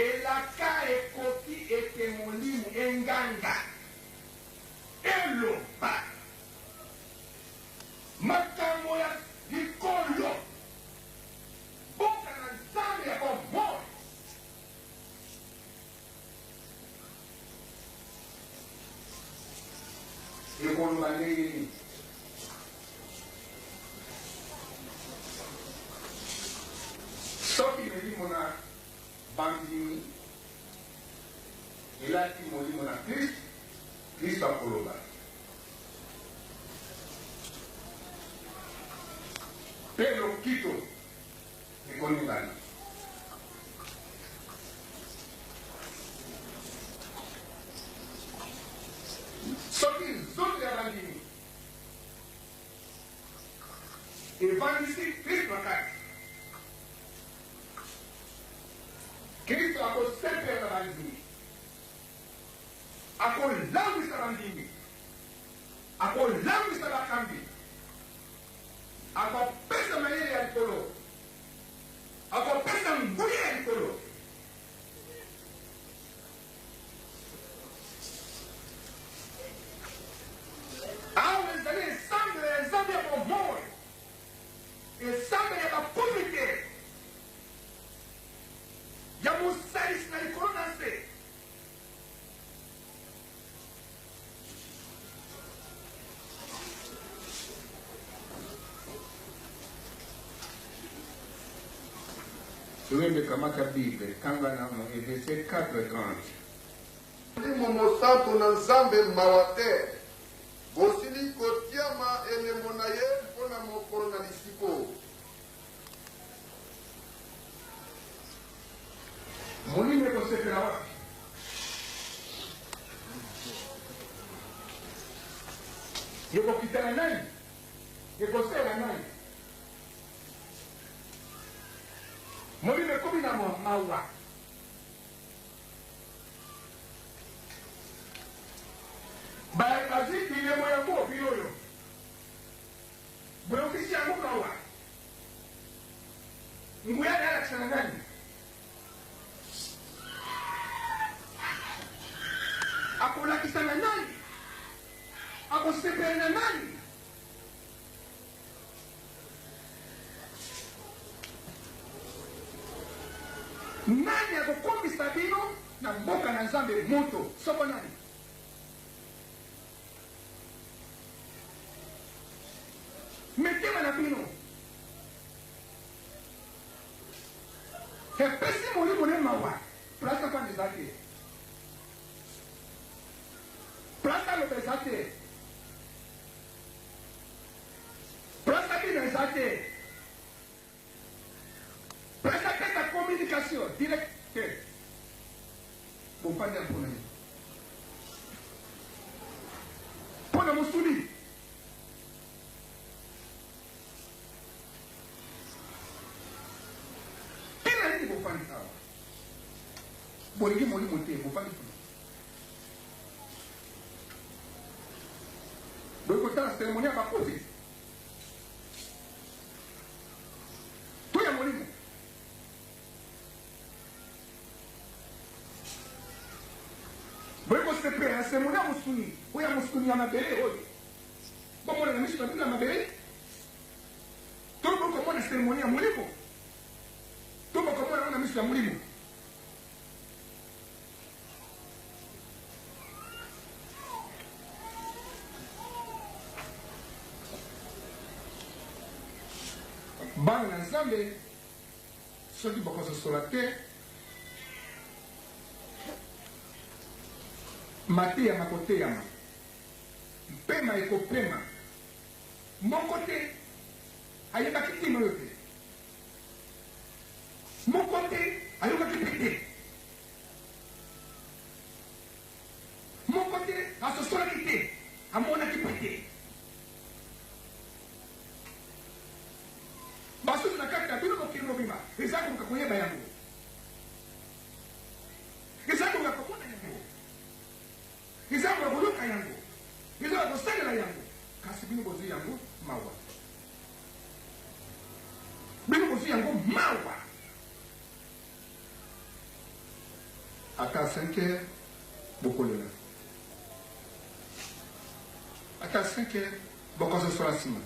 Elaka ekoti ete molimo enganga eloba makambo ya likolo boka na nzambe ya bomoi ekoloba ndenge nini soki melimo na bandimi elati molimo na Kristo, Kristo akoloba mpe lokito ekoningana soki nzoto ya bandimi evandisi Kristo makasi Kristo akosepela bandimi akolambisa bandimi akolambisa bakambi akopesa mayele ya likolo akopesa nguya ya likolo awa ezali esamble ya nzambe ya bomoi esamble ya bakomite ya mosalisi na likolo na nse Tuwembe kamata Bible kanga na verset 4:30. Ndimo mosantu na nzambe mawate bosili kotiama elemo na ye mpona mokolo na lisiko Molime kosepela wapi? Yekokitana nani? Yekosela nani? Molime komi na mawa. Baziki ilemo ya mbo biyoyo. Bwekisi yangu mawa. Nguya dala kisana nani? Akolakisana nani? Akosepela nani? nani akokombisa bino na mboka na Nzambe moto soko nani? Metema na bino epesi molimo ne mawa plasa kwa eza te, plasa aloba eza te, plasa bino eza te, plasa keta communication directe bofandi ya mpona ye mpona mosuli tina nini bofandi awa bolingi molimo te bofandi kuna boyekotala seremoni ya bakozi to ya molimo boyekosepela seremoni ya mosuni oyo ya mosuni ya mabele oyo bomona na miso na bino ya mabele to bokomona seremoni ya molimo to bokomona na miso ya molimo. Bana na Nzambe soki bokososola te mateyama koteyama mpema ekopema moko te ayebaki ntina oyo te moko te ayokaki mpe te moko te asosolaki te amonaki mpe te basusu na kati na bino mokili mobimba eza koluka koyeba yango, eza koluka komona yango, eza koluka koluka yango, eza koluka kosalela yango, kasi bino bozwi yango mawa, bino bozwi yango mawa. Ata 5 heures bokolela, ata 5 heures bokososola nsima.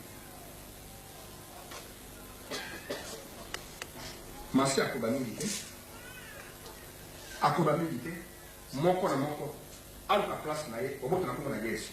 Masi akoba mingi te, akoba mingi te, moko na moko aluka place na ye oboto na kombo na Yesu.